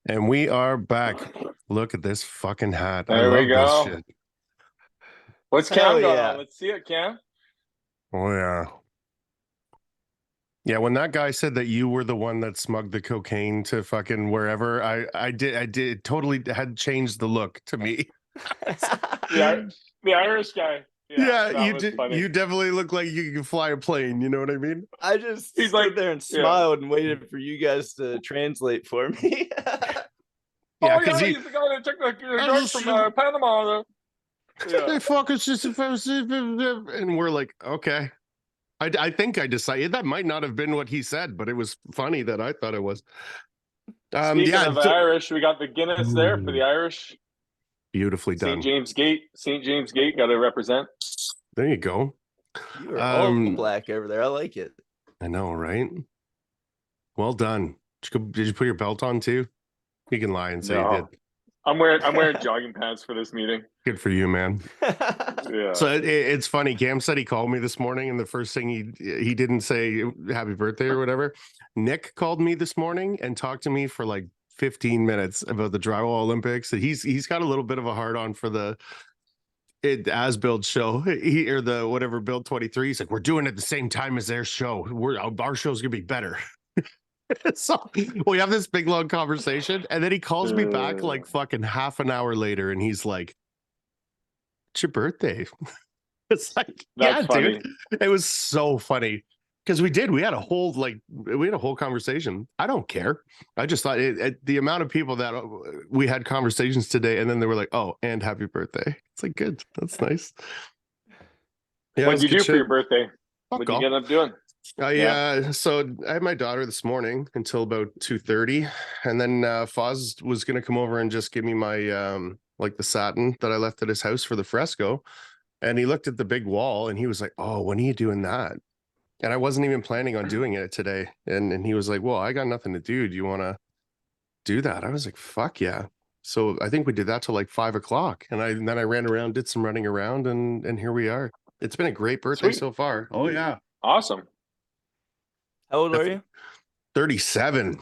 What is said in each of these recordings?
And we are back. Look at this fucking hat. I There we love this go. shit. What's Hell Cam got yeah. on? Let's see it, Cam. Oh yeah. Yeah, when that guy said that you were the one that smugged the cocaine to fucking wherever, I did totally had changed the look to me. The Irish guy. Yeah, that you was did. funny. You definitely look like you can fly a plane. You know what I mean? I just He's stood like- there and yeah. smiled and waited for you guys to translate for me. Yeah, Oh, because he's the guy that took the drugs from Panama. Hey, fuck, it's just and we're like, okay. I think I decided that might not have been what he said, but it was funny that I thought it was. Speaking of Irish, we got the Guinness there for the Irish. Beautifully done. St. James Gate, got to represent. There you go. You are all black over there. I like it. I know, right? Well done. Did you put your belt on too? You can lie and say you did. I'm wearing jogging pants for this meeting. Good for you, man. Yeah. So it's funny. Cam said he called me this morning, and the first thing he didn't say happy birthday or whatever. Nick called me this morning and talked to me for like 15 minutes about the drywall Olympics. He's got a little bit of a hard on for the as build show. Or the whatever build 23. He's like, we're doing it at the same time as their show. Our show's gonna be better. So we have this big long conversation, and then he calls me back like fucking half an hour later, and he's like, "It's your birthday." It's like, That's funny. dude. It was so funny because we had a whole conversation. I don't care. I just thought the amount of people that we had conversations today, and then they were like, "Oh, and happy birthday." It's like, good. That's nice. Yeah, What'd you do for your birthday? What did you end up doing? So I had my daughter this morning until about 2:30, and then Foz was gonna come over and just give me my like the satin that I left at his house for the fresco, and he looked at the big wall and he was like, "Oh, when are you doing that?" And I wasn't even planning on doing it today, and he was like, "Well, I got nothing to do. Do you want to do that?" I was like, "Fuck yeah!" So I think we did that till like 5 o'clock, and then I ran around, did some running around, and here we are. It's been a great birthday so far. Oh yeah, awesome. How old are you? 37.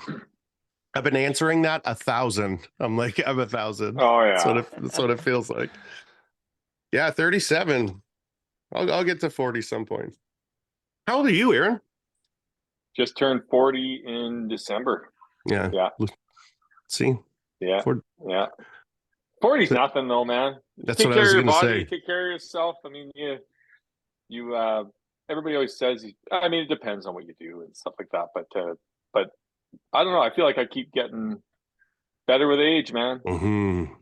I've been answering that 1,000. I'm like, I'm 1,000. Oh yeah, that's what it feels like. Yeah, 37. I'll get to 40 some point. How old are you, Aaron? Just turned 40 in December. Yeah. Let's see. Yeah. 40's nothing though, man. That's what I was going to say. Take care of yourself. I mean, you everybody always says, I mean, it depends on what you do and stuff like that. But I don't know. I feel like I keep getting better with age, man. Mm-hmm.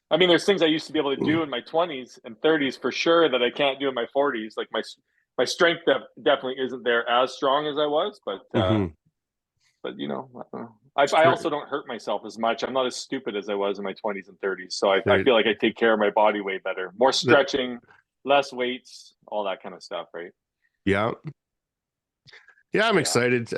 I mean, there's things I used to be able to do in my 20s and 30s for sure that I can't do in my 40s. Like my strength definitely isn't there as strong as I was. But but you know, I don't know. I also don't hurt myself as much. I'm not as stupid as I was in my 20s and 30s. So I feel like I take care of my body way better. More stretching, less weights, all that kind of stuff, right? Yeah. Yeah, I'm excited.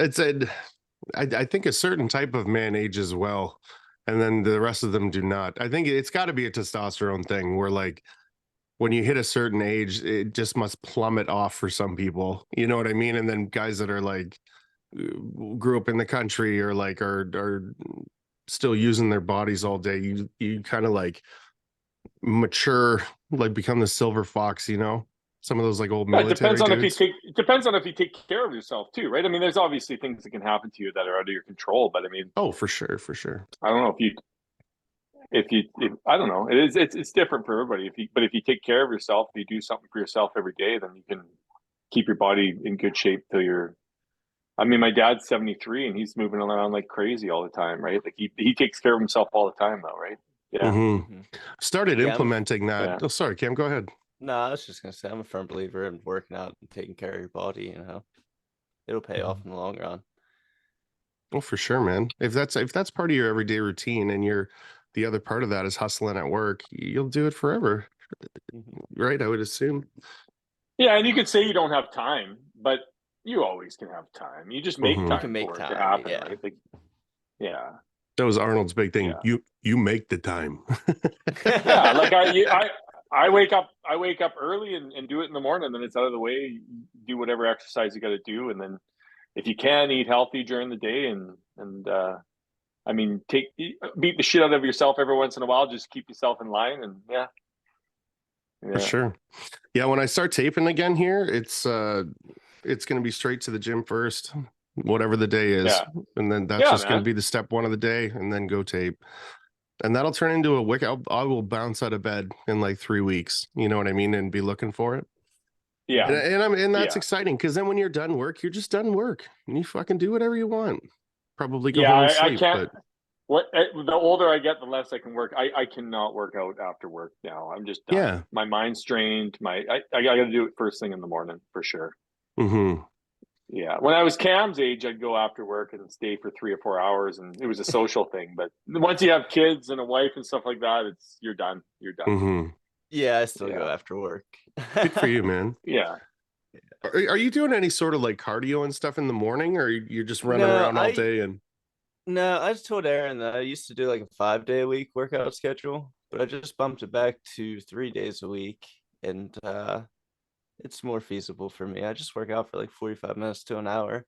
I think a certain type of man ages well, and then the rest of them do not. I think it's got to be a testosterone thing where, like, when you hit a certain age, it just must plummet off for some people. You know what I mean? And then guys that are like grew up in the country or like are still using their bodies all day, you kind of like mature, like become the silver fox, you know? Some of those like old military it depends on dudes. it depends on if you take care of yourself too, right? I mean, there's obviously things that can happen to you that are out of your control, but I mean, for sure. I don't know if I don't know. It's different for everybody. If you take care of yourself, if you do something for yourself every day, then you can keep your body in good shape till you're. I mean, my dad's 73 and he's moving around like crazy all the time, right? Like he takes care of himself all the time, though, right? Yeah. Mm-hmm. Started implementing that. Yeah. Oh, sorry, Cam, go ahead. No, I was just gonna say I'm a firm believer in working out and taking care of your body. You know, it'll pay off in the long run. Oh, for sure, man. If that's part of your everyday routine, and the other part of that is hustling at work, you'll do it forever, right? I would assume. Yeah, and you could say you don't have time, but you always can have time. You just make time. You can make time to happen. Yeah. Right? Like, yeah. That was Arnold's big thing. Yeah. You make the time. Yeah, like I wake up early and do it in the morning, and then it's out of the way. You do whatever exercise you got to do, and then if you can, eat healthy during the day, and I mean, beat the shit out of yourself every once in a while. Just keep yourself in line, and For sure. Yeah, when I start taping again here, it's going to be straight to the gym first, whatever the day is, and then that's just going to be the step one of the day, and then go tape, and that'll turn into a wick. I will bounce out of bed in like 3 weeks. You know what I mean, and be looking for it. Yeah, and that's exciting, because then when you're done work, you're just done work, and you fucking do whatever you want. Probably go home and sleep. I can't. The older I get, the less I can work. I cannot work out after work now. I'm just done. Yeah. My mind's strained. I got to do it first thing in the morning for sure. Mm-hmm. Yeah. When I was Cam's age, I'd go after work and stay for 3 or 4 hours, and it was a social thing. But once you have kids and a wife and stuff like that, you're done. You're done. Mm-hmm. Yeah, I still go after work. Good for you, man. Yeah. Are you doing any sort of like cardio and stuff in the morning, or you're just running around all day? And no, I just told Aaron that I used to do like a 5-day-a-week workout schedule, but I just bumped it back to 3 days a week, and it's more feasible for me. I just work out for like 45 minutes to an hour,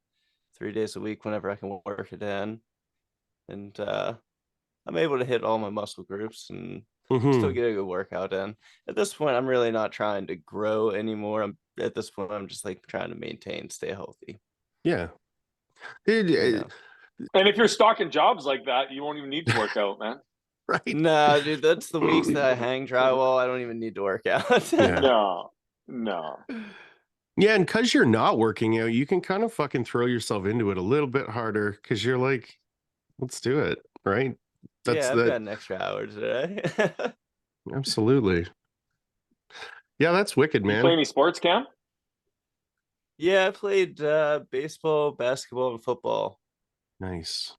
3 days a week whenever I can work it in, and I'm able to hit all my muscle groups and still get a good workout in. At this point, I'm really not trying to grow anymore. At this point, I'm just like trying to maintain, stay healthy. Yeah. And if you're stocking jobs like that, you won't even need to work out, man. Right. No, dude, that's the weeks that I hang drywall. I don't even need to work out. No. Yeah, and because you're not working out, you can kind of fucking throw yourself into it a little bit harder, because you're like, let's do it, right? I've got an extra hour today. Absolutely. Yeah, that's wicked, man. You play any sports, Cam? Yeah, I played baseball, basketball, and football. Nice.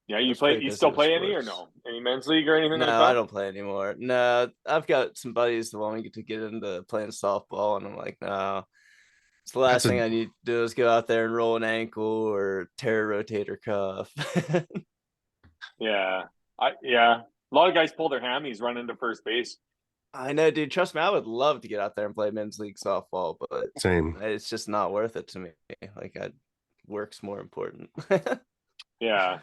Yeah, you still play any or no? Any men's league or anything like that? No, I don't play anymore. No, I've got some buddies that want me to get into playing softball, and I'm like, no. It's the last thing I need to do is go out there and roll an ankle or tear a rotator cuff. Yeah. A lot of guys pull their hammies running to first base. I know, dude. Trust me, I would love to get out there and play men's league softball, but same. It's just not worth it to me. Like, work's more important. Yeah,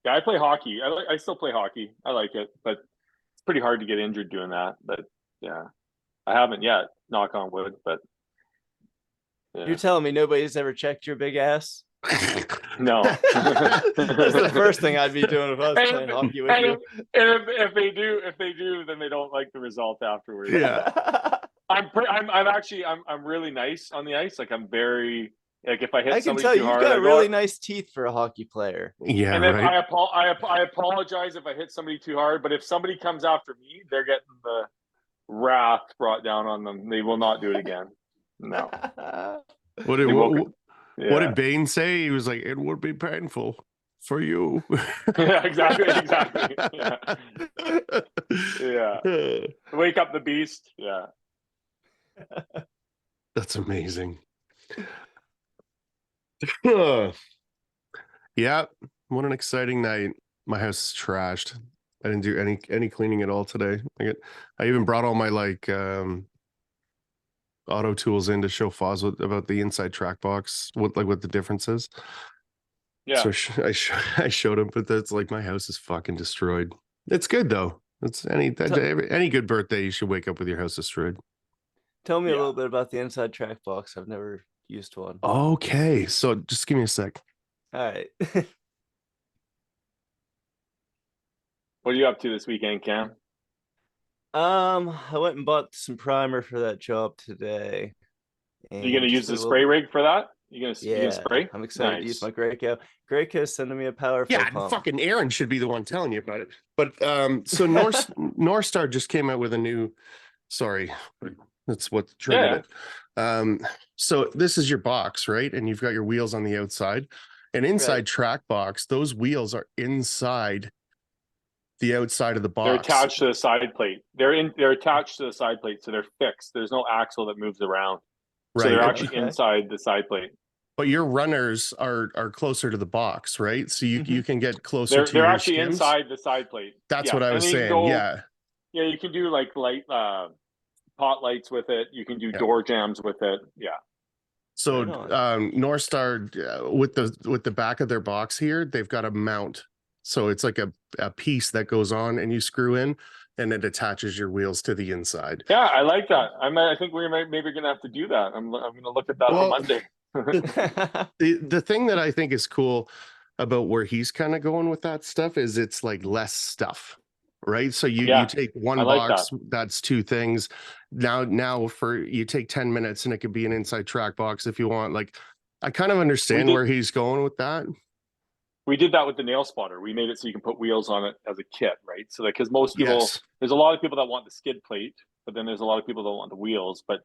I play hockey. I still play hockey. I like it, but it's pretty hard to get injured doing that. But yeah, I haven't yet. Knock on wood. But yeah. You're telling me nobody's ever checked your big ass? No. That's the first thing I'd be doing if I was playing hockey with you. And if they do, then they don't like the result afterwards. Yeah. I'm really nice on the ice. Like, I'm very, like, if I hit somebody too hard, you've got really nice teeth for a hockey player. Yeah. And then I apologize if I hit somebody too hard, but if somebody comes after me, they're getting the wrath brought down on them. They will not do it again. No. What did Bane say? He was like, it would be painful for you. Yeah, exactly. Yeah. Wake up the beast. Yeah. That's amazing. Yeah. What an exciting night. My house is trashed. I didn't do any cleaning at all today. I even brought all my auto tools in to show Foz about the inside track box, what the difference is. Yeah. So I showed him, but that's like, my house is fucking destroyed. It's good though. It's any good birthday, you should wake up with your house destroyed. Tell me a little bit about the inside track box. I've never used one. Okay, so just give me a sec. All right. What are you up to this weekend, Cam? I went and bought some primer for that job today. Are you gonna use the spray rig for that? You gonna spray? I'm excited to use my Graco. Graco's sending me a powerful pump. Fucking Aaron should be the one telling you about it. But so North Star just came out with a new. Sorry, that's what triggered it. So this is your box, right? And you've got your wheels on the outside, and inside track box, those wheels are inside the outside of the box. They're attached to the side plate. They're attached to the side plate, so they're fixed. There's no axle that moves around. Right. So they're actually inside the side plate. But your runners are closer to the box, right? So you can get closer to. They're actually inside the side plate. That's what I was saying. Yeah, you can do like light pot lights with it. You can do door jams with it. Yeah. So Right on. North Star with the back of their box here, they've got a mount. So it's like a piece that goes on and you screw in and it attaches your wheels to the inside. Yeah, I like that. I think we're maybe gonna have to do that. I'm gonna look at that on Well, Monday. the thing that I think is cool about where he's kind of going with that stuff is it's like less stuff, right? So you Yeah, take I one like box, that. that's two things. Now for you take 10 minutes and it could be an inside track box if you want. Like I kind of We understand did where he's going with that. we did that with the nail spotter. We made it so you can put wheels on it as a kit, right? So that because most people, Yes. there's a lot of people that want the skid plate, but then there's a lot of people that want the wheels. But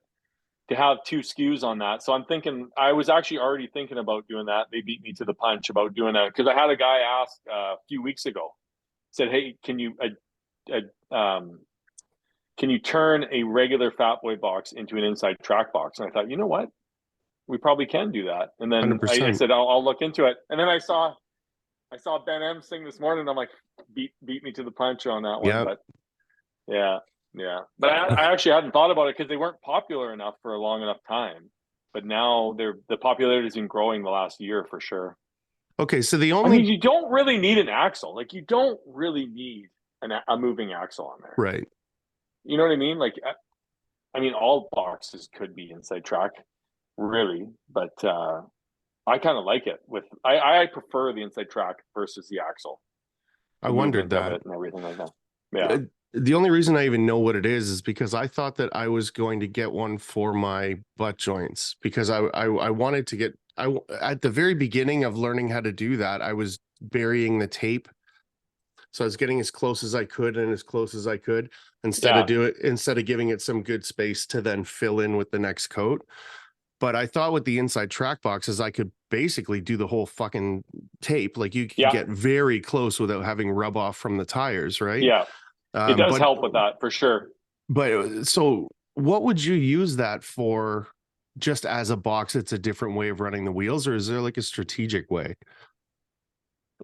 to have two SKUs on that, so I'm thinking I was actually already thinking about doing that. They beat me to the punch about doing that because I had a guy ask a few weeks ago, said, "Hey, can you turn a regular Fat Boy box into an inside track box?" And I thought, you know what, we probably can do that. And then I 100%. said, I'll look into it. And then I saw Ben M sing this morning. I'm like, beat me to the punch on that one. Yeah. But yeah, yeah. But I actually hadn't thought about it because they weren't popular enough for a long enough time. But now the popularity has been growing the last year for sure. Okay. So the I mean, only you don't really need an axle. Like you don't really need a moving axle on there. right. You know what I mean? Like, I mean, all boxes could be inside track, really. But I kind of like it. I prefer the inside track versus the axle, I the wondered movement of that. it and everything like that. Yeah. The only reason I even know what it is because I thought that I was going to get one for my butt joints because I wanted to get at the very beginning of learning how to do that, I was burying the tape. So I was getting as close as I could and as close as I could instead Yeah. of giving it some good space to then fill in with the next coat. But I thought with the inside track boxes, I could basically do the whole fucking tape. Like you could Yeah. get very close without having rub off from the tires, right? Yeah. It does But help with that for sure. so what would you use that for? Just as a box, it's a different way of running the wheels, or is there like a strategic way?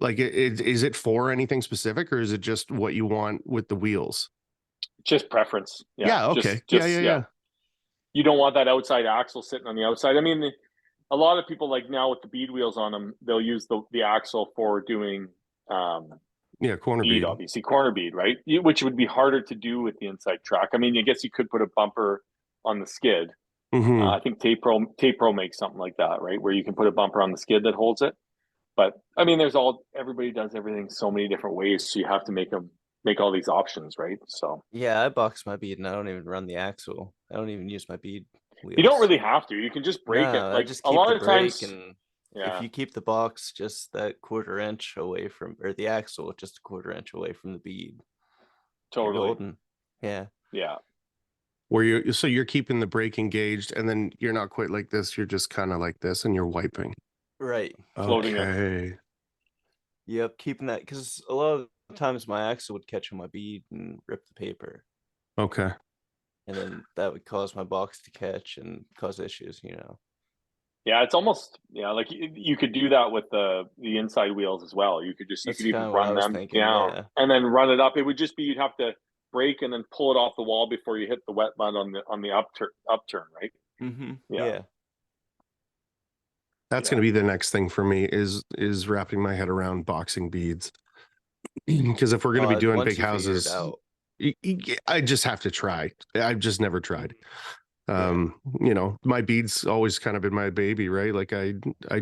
Like, is it for anything specific, or is it just what you want with the wheels? Just preference. Yeah. Yeah. Okay. Yeah. You don't want that outside axle sitting on the outside. I mean, a lot of people like now with the bead wheels on them, they'll use the axle for doing Yeah. Corner bead. obviously corner bead, right? Which would be harder to do with the inside track. I mean, I guess you could put a bumper on the skid. Mm-hmm. I think Tape Pro makes something like that, right? Where you can put a bumper on the skid that holds it. But I mean, everybody does everything so many different ways, so you have to make all these options, right? So Yeah, I box my bead and I don't even run the axle. I don't even use my bead wheels. you don't really have to. You can just break it. No, I Like just a keep lot the of brake, times, and if yeah, you keep the box just that quarter-inch away from, or the axle just a quarter-inch away from the bead, you're totally, golden. Yeah. yeah, Where you're keeping the brake engaged, and then you're not quite like this. You're just kind of like this, and you're wiping. Right. floating it. Okay. Yep, keeping that, because a lot of times my axle would catch on my bead and rip the paper, Okay. and then that would cause my box to catch and cause issues, you know. Yeah, it's almost like you could do that with the inside wheels as well. You could That's even kind of what I run was them thinking. down Yeah. and then run it up. It would just be you'd have to brake and then pull it off the wall before you hit the wet mud on the upturn, right? Mm-hmm. Yeah. Yeah. That's going to be the next thing for me is wrapping my head around boxing beads. Because if we're going to be doing Once big you figure it houses, out. I just have to try. I've just never tried. Yeah. You know, my beads always kind of been my baby, right? Like I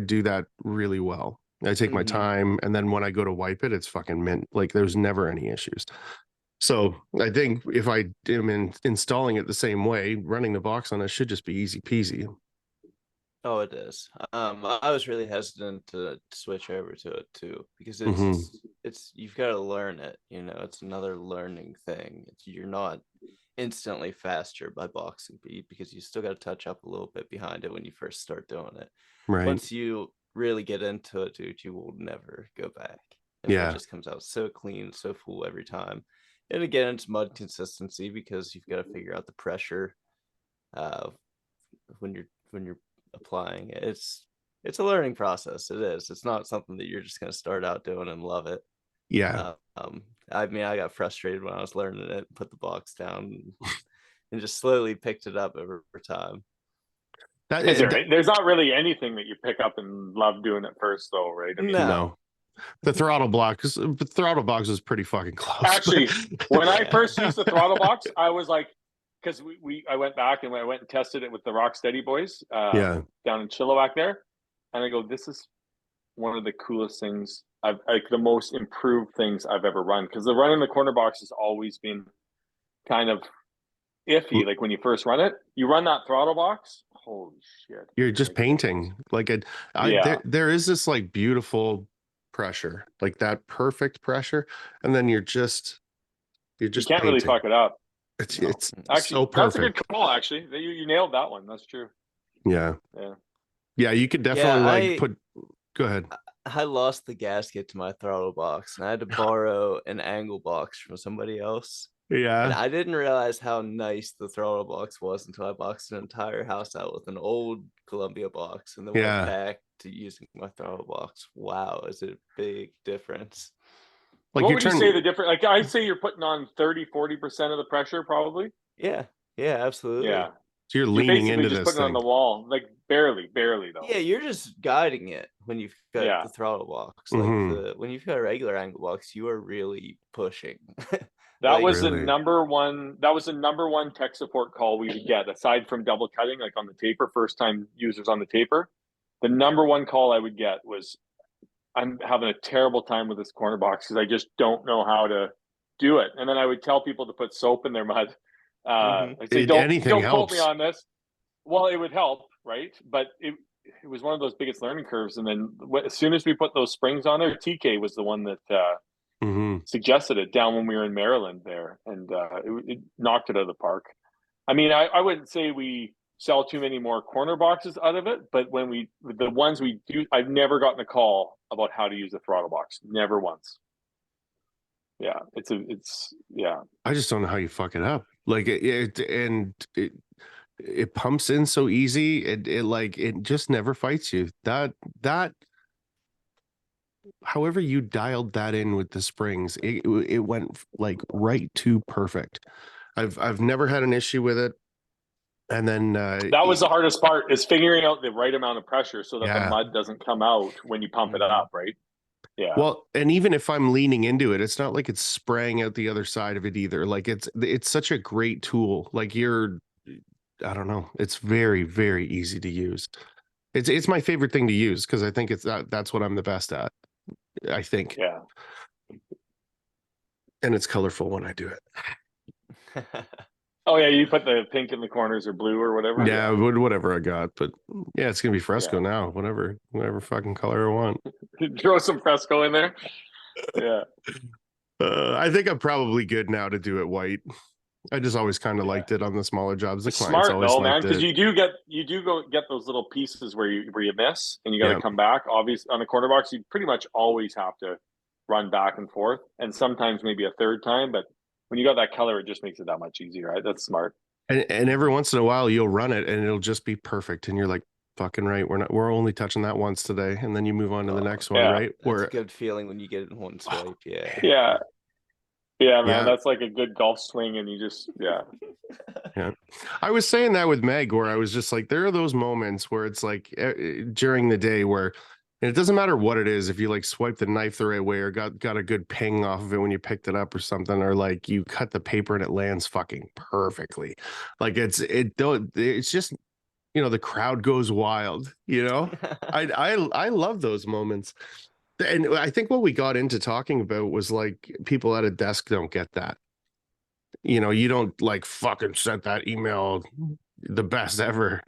do that really well. I take my Mhm. time, and then when I go to wipe it, it's fucking mint. Like there's never any issues. So I think if I am installing it the same way, running the box on it should just be easy peasy. Oh, it is. I was really hesitant to switch over to it too, because Mhm. it's you've got to learn it. You know, it's another learning thing. You're not instantly faster by boxing bead because you still got to touch up a little bit behind it when you first start doing it. Right. Once you really get into it, dude, you will never go back. I mean, it just comes out so clean, so full every time. And again, it's mud consistency because you've got to figure out the pressure when you're applying it. It's a learning process. It is. It's not something that you're just going to start out doing and love it. Yeah. I mean, I got frustrated when I was learning it, put the box down, and just slowly picked it up over time. That, There's not really anything that you pick up and love doing at first, though, right? I mean, No. The throttle box is pretty fucking close. Actually, when I Yeah. first used the throttle box, I was like, because I went back and I went and tested it with the Rocksteady boys Yeah. down in Chilliwack there, and I go, this is one of the coolest things I've like the most improved things I've ever run, because the running the corner box has always been kind of iffy. Like when you first run it, you run that throttle box, holy shit, You're just painting. Like there is this like beautiful pressure, like that perfect pressure, and then you're just you can't painting. really fuck it up. It's actually so perfect. That's a good call. Actually, you nailed that one. That's true. Yeah. You could definitely go ahead. I lost the gasket to my throttle box, and I had to borrow an angle box from somebody else. Yeah. And I didn't realize how nice the throttle box was until I boxed an entire house out with an old Columbia box and then went back to using my throttle box. Wow, is it a big difference? Like what would you say the difference? Like I'd say you're putting on 30-40% of the pressure, probably. Yeah, absolutely. Yeah. So you're leaning into just this putting thing on the wall, like barely though. Yeah, you're just guiding it when you've got the throttle box. Like when you've got a regular angle box, you are really pushing. That was the number one. That was the number one tech support call we would get, aside from double cutting, like on the taper. First time users on the taper, the number one call I would get was, "I'm having a terrible time with this corner box because I just don't know how to do it." And then I would tell people to put soap in their mud. I'd say, "Don't quote me on this." Well, it would help, right? But it was one of those biggest learning curves. And then as soon as we put those springs on there, TK was the one that suggested it down when we were in Maryland there, and it knocked it out of the park. I mean, I wouldn't say we sell too many more corner boxes out of it, but the ones we do, I've never gotten a call about how to use a throttle box. Never once. Yeah, I just don't know how you fuck it up. Like it pumps in so easy. It just never fights you. That however you dialed that in with the springs, it went like right to perfect. I've never had an issue with it. And then that was the hardest part, is figuring out the right amount of pressure so that the mud doesn't come out when you pump it up, right? Yeah. Well, and even if I'm leaning into it, it's not like it's spraying out the other side of it either. Like it's such a great tool. Like I don't know. It's very, very easy to use. It's my favorite thing to use because I think that's what I'm the best at. I think. Yeah. And it's colorful when I do it. Oh yeah, you put the pink in the corners or blue or whatever. Yeah, whatever I got, but yeah, it's gonna be fresco now. Whatever fucking color I want. Throw some fresco in there. Yeah. I think I'm probably good now to do it white. I just always kind of liked it on the smaller jobs. The clients always though, man, because you do go get those little pieces where you miss and you got to come back. Obviously, on the corner box, you pretty much always have to run back and forth, and sometimes maybe a third time. But when you got that color, it just makes it that much easier, right? That's smart. And every once in a while, you'll run it and it'll just be perfect, and you're like, fucking right. We're only touching that once today, and then you move on to the next one, right? That's a good feeling when you get it in one swipe. Yeah, man, that's like a good golf swing, and you just yeah. I was saying that with Meg, where I was just like, there are those moments where it's like during the day where, and it doesn't matter what it is, if you like swipe the knife the right way or got a good ping off of it when you picked it up or something, or like you cut the paper and it lands fucking perfectly. Like it's just, the crowd goes wild, I love those moments. And I think what we got into talking about was like people at a desk don't get that. You don't like fucking sent that email the best ever.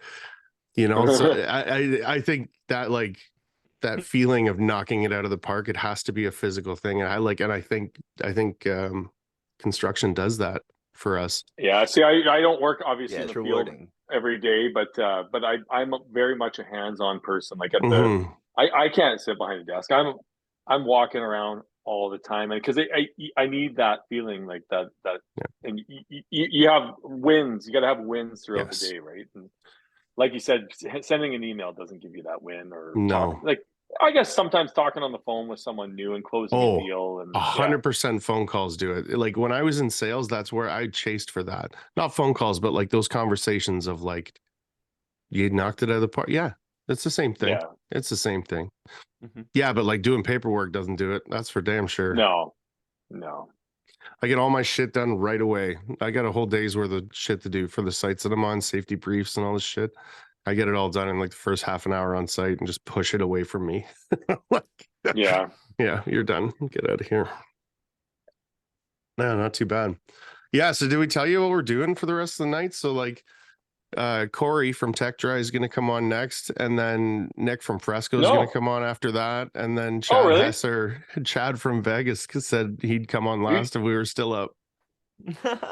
So I think that like that feeling of knocking it out of the park, it has to be a physical thing. And I think construction does that for us. Yeah. See, I don't work obviously in the field every day, but I'm very much a hands-on person. Like at I can't sit behind a desk. I'm walking around all the time, and because I need that feeling like that. And you have wins. You got to have wins throughout the day, right? And like you said, sending an email doesn't give you that win, or like I guess sometimes talking on the phone with someone new and closing a deal, and 100% phone calls do it. Like when I was in sales, that's where I chased for that. Not phone calls, but like those conversations of like, You knocked it out of the park. Yeah, it's the same thing. Yeah. It's the same thing. Mhm. Yeah, but like doing paperwork doesn't do it. That's for damn sure. No. I get all my shit done right away. I got a whole day's worth of shit to do for the sites that I'm on, safety briefs and all this shit. I get it all done in like the first half an hour on site and just push it away from me. Yeah. Yeah, you're done. Get out of here. No, not too bad. Yeah, so did we tell you what we're doing for the rest of the night? So like Cory from Tech Dry is going to come on next, and then Nick from Fresco is going No. to come on after that, and then Oh, Chad really? Hesser, Chad from Vegas said he'd come on last if we were still up.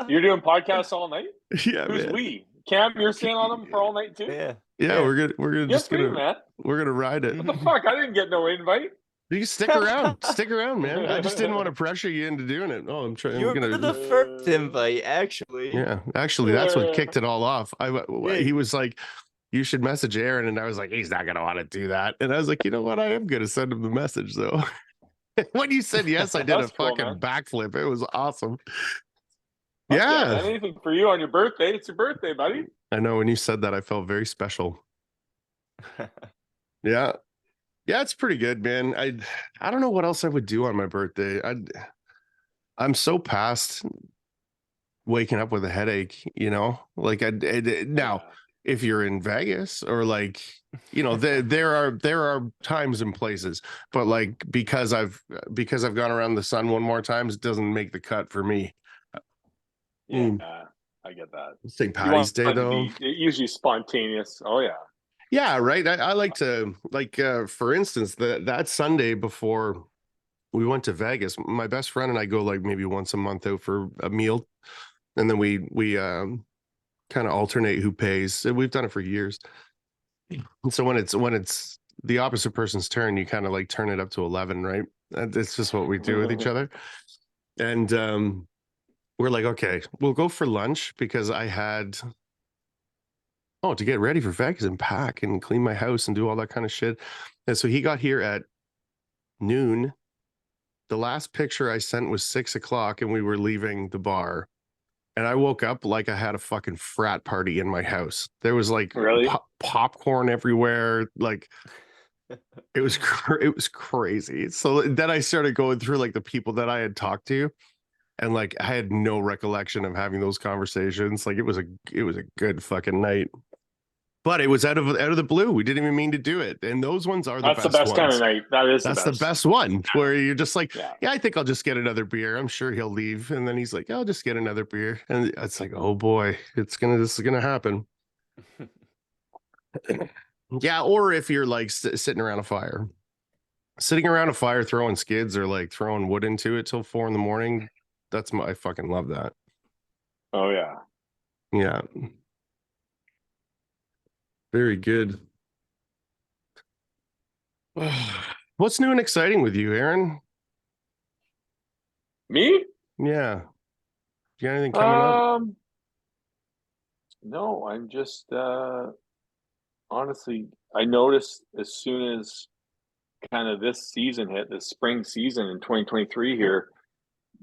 You're doing podcasts all night? Yeah, Who's man. we? Cam, you're staying on them for all night too? Yeah, we're gonna You're free, man. we're gonna ride it. What the fuck? I didn't get no invite. You stick around, man. I just didn't want to pressure you into doing it. Oh, I'm trying. You I'm were gonna. the first invite, actually. Yeah, actually, that's what kicked it all off. Yeah. He was like, "You should message Aaron," and I was like, "He's not gonna want to do that." And I was like, "You know what? I am gonna send him the message though." When you said yes, I did a That's cool, fucking man. backflip. It was awesome. Fuck Yeah, man. Anything for you on your birthday? It's your birthday, buddy. I know. When you said that, I felt very special. Yeah. Yeah, it's pretty good, man. I don't know what else I would do on my birthday. I'm so past waking up with a headache, you know? Like now if you're in Vegas or like, you know, there are times and places, but like because I've gone around the sun one more time, it doesn't make the cut for me. Yeah, I get that. St. Patty's Day though. Usually spontaneous. Oh yeah. Yeah, right. I like to for instance, that Sunday before we went to Vegas, my best friend and I go like maybe once a month out for a meal, and then we kind of alternate who pays. And we've done it for years. And so when it's the opposite person's turn, you kind of like turn it up to 11, right? It's just what we do with each other. And we're like, okay, we'll go for lunch because I had to get ready for Vegas and pack and clean my house and do all that kind of shit. And so he got here at noon. The last picture I sent was 6 o'clock and we were leaving the bar. And I woke up like I had a fucking frat party in my house. There was like really? Popcorn everywhere. Like it was crazy. So then I started going through like the people that I had talked to. And like I had no recollection of having those conversations. Like it was a good fucking night. But it was out of the blue. We didn't even mean to do it. And those ones are That's the best kind of night. That's the best one where you're just like, yeah, I think I'll just get another beer. I'm sure he'll leave. And then he's like, I'll just get another beer. And it's like, oh boy, this is gonna happen. Yeah, or if you're like sitting around a fire throwing skids or like throwing wood into it till 4 a.m. I fucking love that. Oh yeah. Yeah. Very good. What's new and exciting with you, Aaron? Me? Yeah. You got anything coming up? No, I'm just honestly, I noticed as soon as kind of this season hit, this spring season in 2023 here,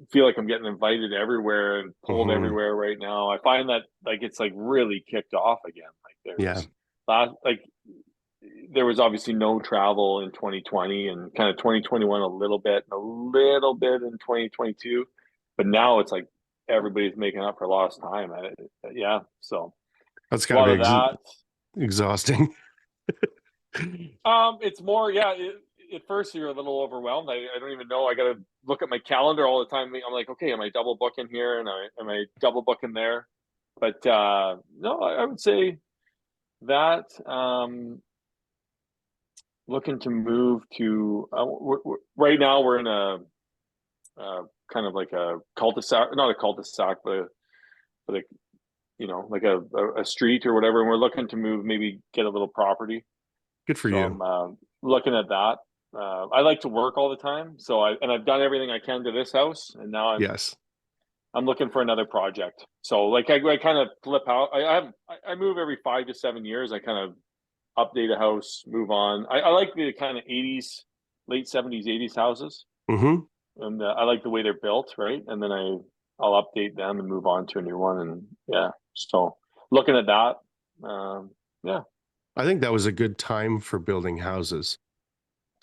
I feel like I'm getting invited everywhere and pulled everywhere right now. I find that like it's like really kicked off again. Like there was obviously no travel in 2020 and kind of 2021 a little bit in 2022, but now it's like everybody's making up for lost time. Yeah, so that's gotta be that exhausting. It's more, at first you're a little overwhelmed. I don't even know. I got to look at my calendar all the time. I'm like, okay, am I double booking here? And am I double booking there? But no, I would say that looking to move to right now we're in a kind of like a cul-de-sac, not a cul-de-sac, but like, you know, like a street or whatever. And we're looking to move, maybe get a little property. Good for you. I'm looking at that. I like to work all the time, so I've done everything I can to this house, and now I'm looking for another project. So like I kind of flip out. I move every 5 to 7 years. I kind of update a house, move on. I like the kind of 80s, late 70s, 80s houses, and I like the way they're built, right? And then I'll update them and move on to a new one, and so looking at that, yeah. I think that was a good time for building houses,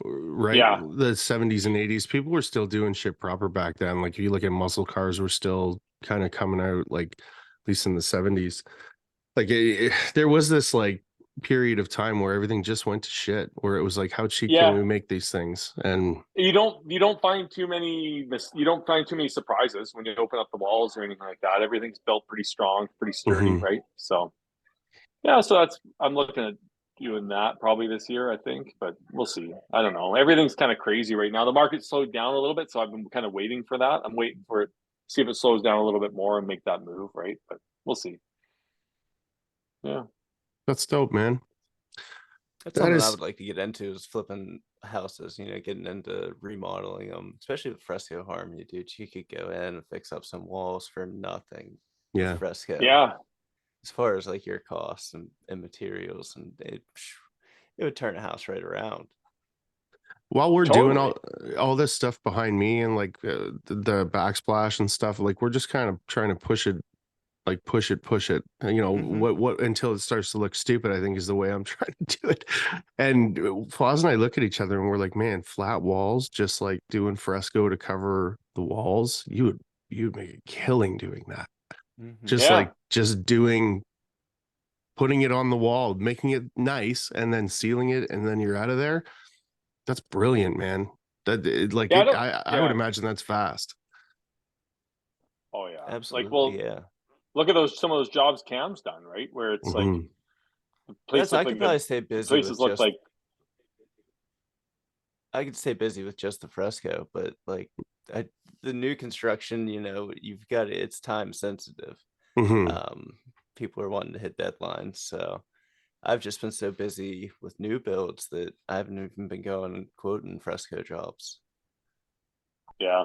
right? Yeah. The 70s and 80s, people were still doing shit proper back then. Like if you look at muscle cars were still kind of coming out, like at least in the 70s. Like there was this like period of time where everything just went to shit, where it was like, how cheap can Yeah. we make these things? And You don't find too many surprises when you open up the walls or anything like that. Everything's built pretty strong, pretty sturdy, mhm. right? So yeah, so I'm looking at doing that probably this year, I think, but we'll see. I don't know. Everything's kind of crazy right now. The market slowed down a little bit, so I've been kind of waiting for that. I'm waiting for it, see if it slows down a little bit more and make that move, right? But we'll see. Yeah. That's dope, man. That's That something I is, would like to get into, is flipping houses, getting into remodeling them, especially with fresco Harmon, dude. You could go in and fix up some walls for nothing with yeah. fresco. Yeah. As far as like your costs and materials, and it would turn a house right around. While we're doing Totally. all this stuff behind me and like the backsplash and stuff, like we're just kind of trying to push it, like push it. What until it starts to look stupid, I think is the way I'm trying to do it. And Foz and I look at each other and we're like, man, flat walls, just like doing fresco to cover the walls, you'd make a killing doing that. Just Yeah. like putting it on the wall, making it nice, and then sealing it, and then you're out of there. That's brilliant, man. Yeah, I don't I would yeah. imagine that's fast. Oh yeah. Like, Absolutely, well, yeah. look at some of those jobs Cam's done, right? Where it's like Mhm. the place That's looked I like could probably stay the busy places with looked just like I could stay busy with just the fresco, but like the new construction, you've got it's time sensitive. Mhm. Um, People are wanting to hit deadlines, so I've just been so busy with new builds that I haven't even been going and quoting fresco jobs. yeah.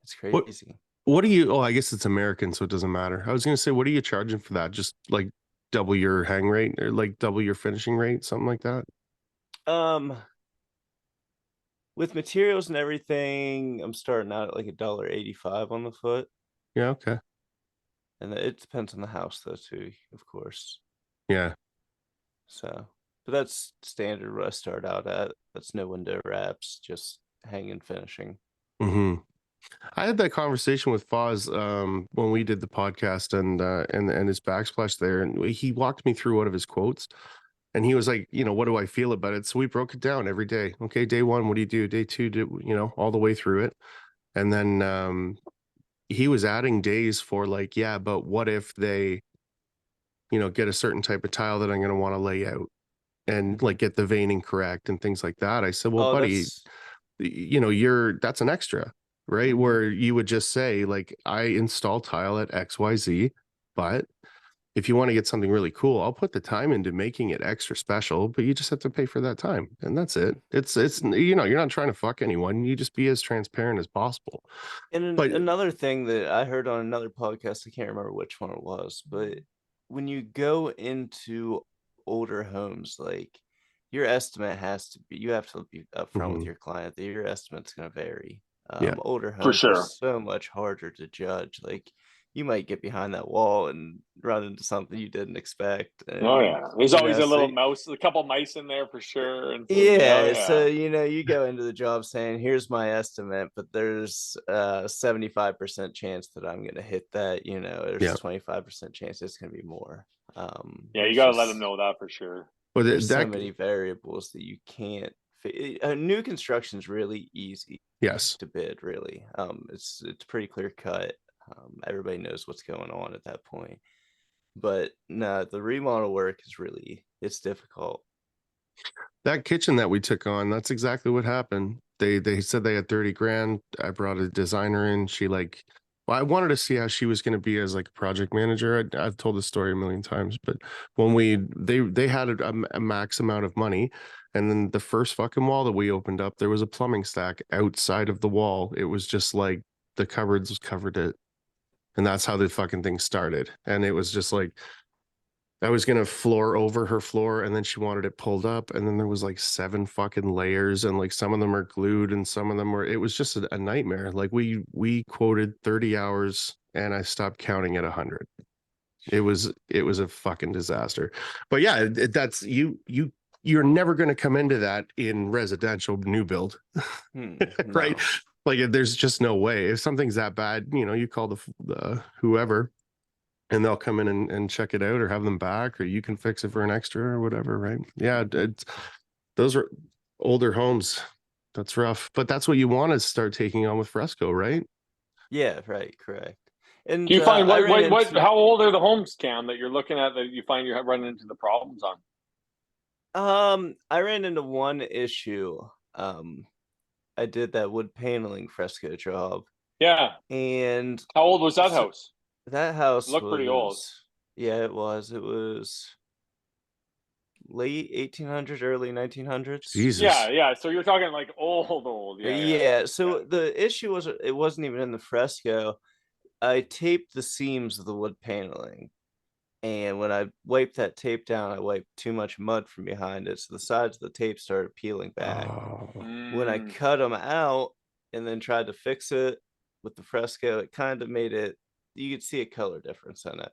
It's What crazy. what do you, oh, I guess it's American, so it doesn't matter. I was gonna say, what are you charging for that? Just like double your hang rate or like double your finishing rate, something like that? Um, with materials and everything, I'm starting out at like $1.85 on the foot. Yeah, okay. And it depends on the house though too, of course. Yeah. So, but that's standard what I start out at. That's no window wraps, just hanging finishing. Hmm. I had that conversation with Foz when we did the podcast and his backsplash there, and he walked me through one of his quotes. And he was like, what do I feel about it? So we broke it down every day. Okay, day one, what do you do? Day two, all the way through it. And then he was adding days for like, yeah, but what if they, get a certain type of tile that I'm going to want to lay out and like get the veining correct and things like that. I said, well, Oh, buddy, that's that's an extra, right? Where you would just say, like, I install tile at XYZ, but if you want to get something really cool, I'll put the time into making it extra special, but you just have to pay for that time. And that's it. It's you're not trying to fuck anyone. You just be as transparent as possible. and But another thing that I heard on another podcast, I can't remember which one it was, but when you go into older homes, like your estimate has to be, you have to be upfront with mhm, your client that your estimate's going to vary. yeah. Older For homes are sure. so much harder to judge. Like you might get behind that wall and run into something you didn't expect. Oh And, yeah. There's always a so little mouse, a couple mice in there for sure. And some, oh yeah, yeah. so you go into the job saying, "Here's my estimate," but there's a 75% chance that I'm going to hit that. There's Yeah. 25% chance it's going to be more. Yeah, you It's gotta let them just know that for sure. But there's so that, many variables that you can't. New construction is really easy yes. to bid. Really, it's pretty clear cut. Everybody knows what's going on at that point. But no, the remodel work is it's difficult. That kitchen that we took on, that's exactly what happened. They said they had 30 grand. I brought a designer in. She like, well, I wanted to see how she was going to be as like a project manager. I've told this story a million times, but when they had a max amount of money, and then the first fucking wall that we opened up, there was a plumbing stack outside of the wall. It was just like the cupboards covered it, and that's how the fucking thing started. And it was just like, I was gonna floor over her floor, and then she wanted it pulled up, and then there was like 7 fucking layers, and like some of them are glued, and some of them were. It was just a nightmare. Like we quoted 30 hours, and I stopped counting at 100. It was a fucking disaster. But yeah, that's you're never going to come into that in residential new build. Right? No. Like there's just no way. If something's that bad, you call the whoever and they'll come in and check it out or have them back, or you can fix it for an extra or whatever, right? Yeah, those are older homes. That's rough, but that's what you want to start taking on with Fresco, right? Yeah, right, correct. And Do you find I ran into how old are the homes, Cam, that you're looking at that you find you're running into the problems on? I ran into one issue. I did that wood paneling fresco job. Yeah. And how old was that house? That house looked pretty old. Yeah, it was. It was late 1800s, early 1900s. Jesus. Yeah. So you're talking like old. Yeah. So the issue was it wasn't even in the fresco. I taped the seams of the wood paneling. And when I wiped that tape down, I wiped too much mud from behind it. So the sides of the tape started peeling back. When I cut them out and then tried to fix it with the fresco, it kind of made it, you could see a color difference in it.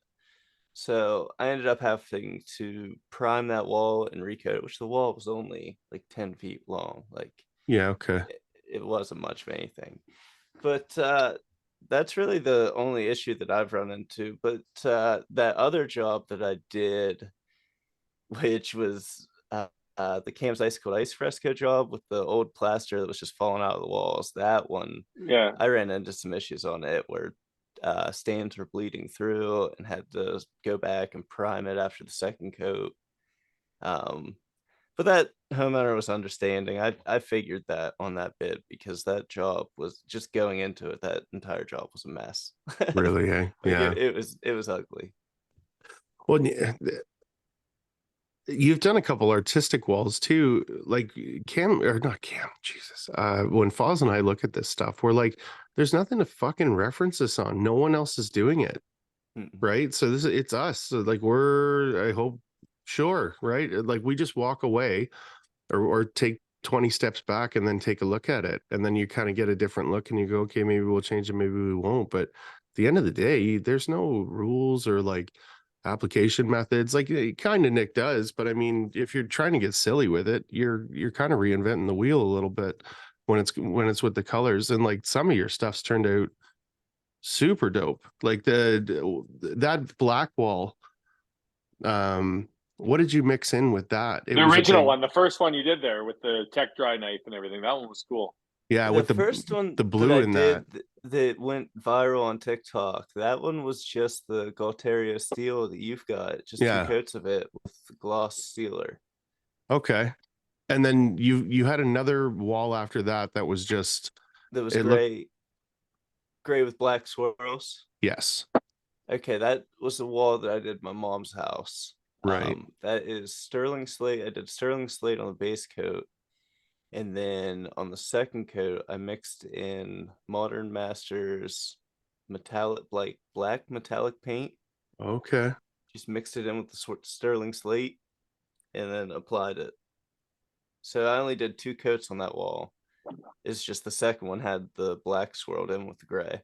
So I ended up having to prime that wall and recoat it, which the wall was only like 10 feet long. Like, yeah, okay. It wasn't much of anything. But that's really the only issue that I've run into. But that other job that I did, which was the Cam's Ice Cold Ice fresco job with the old plaster that was just falling out of the walls, that one, I ran into some issues on it where stains were bleeding through and had to go back and prime it after the second coat. But that homeowner was understanding. I figured that on that bid because that job was just going into it. That entire job was a mess. Really? Yeah. It was ugly. Well, you've done a couple artistic walls too, like Cam or not Cam. Jesus, when Foz and I look at this stuff, we're like, there's nothing to fucking reference this on. No one else is doing it, right? So it's us. So like I hope, sure, right? Like we just walk away, or take 20 steps back and then take a look at it, and then you kind of get a different look, and you go, okay, maybe we'll change it, maybe we won't. But at the end of the day, there's no rules or like application methods, like kind of Nick does, but I mean, if you're trying to get silly with it, you're kind of reinventing the wheel a little bit when it's with the colors. And like some of your stuff's turned out super dope, like that black wall. What did you mix in with that? The original one, the first one you did there with the tech dry knife and everything, that one was cool. Yeah, with the first one, the blue in that went viral on TikTok. That one was just the Galterio steel that you've got, just 2 coats of it with the gloss sealer. Okay, and then you had another wall after that was just gray with black swirls. Yes. Okay, that was the wall that I did my mom's house. Right. That is sterling slate. I did sterling slate on the base coat. And then on the second coat, I mixed in Modern Masters metallic, like black metallic paint. Okay. Just mixed it in with the sterling slate and then applied it. So I only did 2 coats on that wall. It's just the second one had the black swirled in with the gray.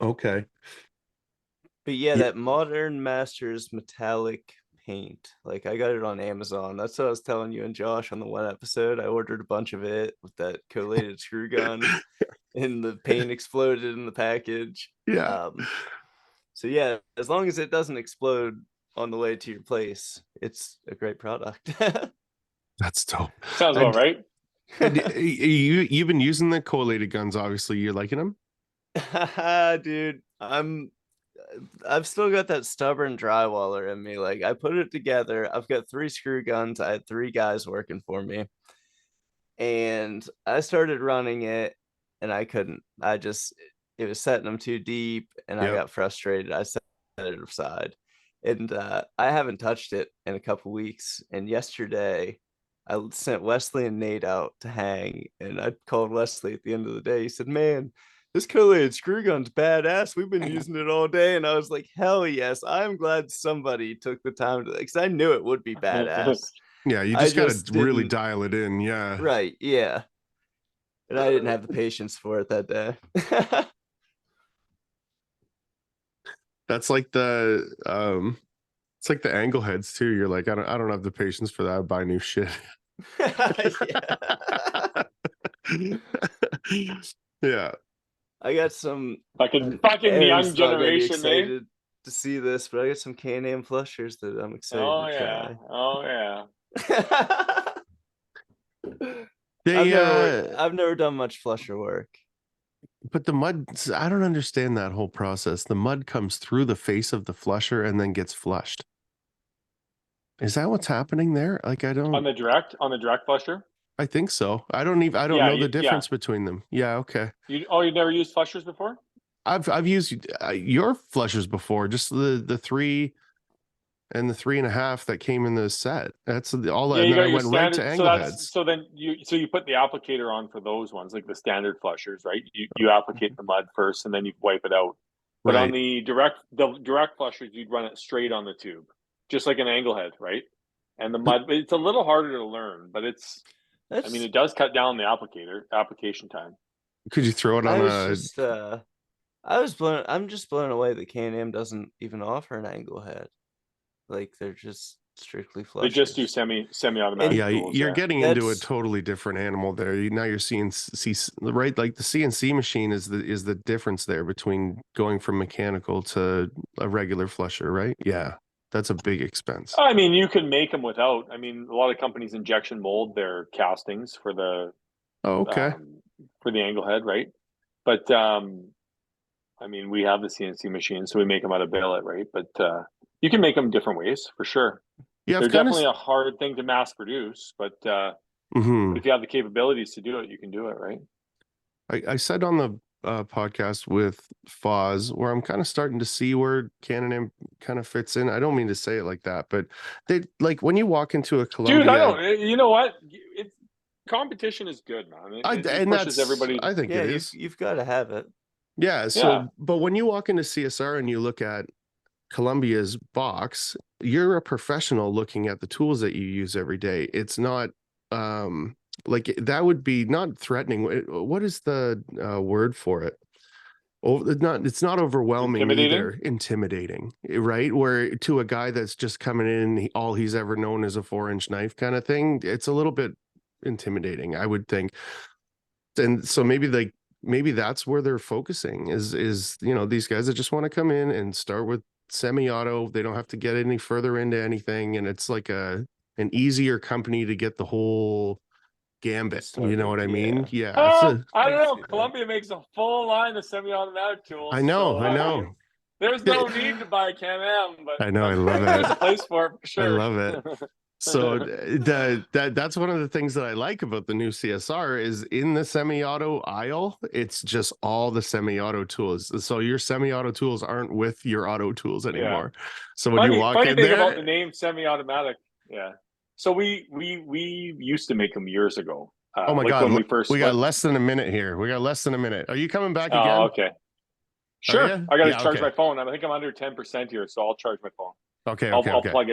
Okay. But yeah, that Modern Masters metallic paint, like I got it on Amazon. That's what I was telling you and Josh on the one episode. I ordered a bunch of it with that collated screw gun and the paint exploded in the package. So yeah, as long as it doesn't explode on the way to your place, it's a great product. That's dope. Sounds about right. You've been using the collated guns, obviously. You're liking them? Dude, I've still got that stubborn drywaller in me. Like I put it together. I've got 3 screw guns. I had 3 guys working for me. And I started running it and I couldn't. It was setting them too deep and I got frustrated. I set it aside. And I haven't touched it in a couple weeks. And yesterday I sent Wesley and Nate out to hang. And I called Wesley at the end of the day. He said, "Man, this collated screw gun's badass. We've been using it all day." And I was like, hell yes. I'm glad somebody took the time to, because I knew it would be badass. Yeah, you just got to really dial it in. Yeah. Right. Yeah. And I didn't have the patience for it that day. That's like it's like the angle heads too. You're like, I don't have the patience for that. I buy new shit. Yeah. I got some fucking Aaron's young not gonna be generation, eh? excited to see this, but I got some Can-Am flushers that I'm excited Oh to yeah. try. Oh yeah. I've never done much flusher work. But the mud, I don't understand that whole process. The mud comes through the face of the flusher and then gets flushed. Is that what's happening there? Like, I don't. On the direct flusher. I think so. I don't know the difference between them. Yeah. Okay. You've never used flushers before? I've used your flushers before, just the 3 and the 3.5 that came in the set. That's all. Yeah, and you then got I your went right to standard. angle heads. So then you put the applicator on for those ones, like the standard flushers, right? You applicate the mud first, and then you wipe it out. But on the direct flushers, you'd run it straight on the tube, just like an angle head, right? And the mud, it's a little harder to learn, but it does cut down the application time. Could you throw it on I'm just blown away that Can-Am doesn't even offer an angle head. Like, they're just strictly flushers. They just do semi-automatic tools. You're getting into a totally different animal there. Now you're seeing right, like the CNC machine is the difference there between going from mechanical to a regular flusher, right? Yeah, that's a big expense. I mean, you can make them without. I mean, a lot of companies injection mold their castings for the for the angle head, right? But I mean, we have the CNC machine, so we make them out of billet, right? But you can make them different ways for sure. Yeah, they're definitely a hard thing to mass produce, but if you have the capabilities to do it, you can do it, right? I said on the podcast with Foz where I'm kind of starting to see where Can-Am kind of fits in. I don't mean to say it like that, but they, like, when you walk into a Columbia, dude, I don't. You know what? Competition is good, man. It pushes everybody. I think it is. You've got to have it. Yeah. So, but when you walk into CSR and you look at Columbia's box, you're a professional looking at the tools that you use every day. It's not like that would be not threatening. What is the word for it? It's not overwhelming either. Intimidating, right? Where to a guy that's just coming in, all he's ever known is a 4-inch knife kind of thing. It's a little bit intimidating, I would think. And so maybe that's where they're focusing is these guys that just want to come in and start with semi-auto. They don't have to get any further into anything, and it's like an easier company to get the whole gambit. You know what I mean? Yeah. I don't know. Columbia makes a full line of semi-automatic tools. I know. There's no need to buy a Can-Am, but I know. I love it. There's a place for it for sure. I love it. So that's one of the things that I like about the new CSR is in the semi-auto aisle, it's just all the semi-auto tools. So your semi-auto tools aren't with your auto tools anymore. Yeah. So when you walk in there, about the name semi-automatic, yeah. So we used to make them years ago. Oh my God, we got less than a minute here. Are you coming back again? Oh, okay. Sure. I got to charge my phone. I think I'm under 10% here, so I'll charge my phone. Okay. I'll plug it in.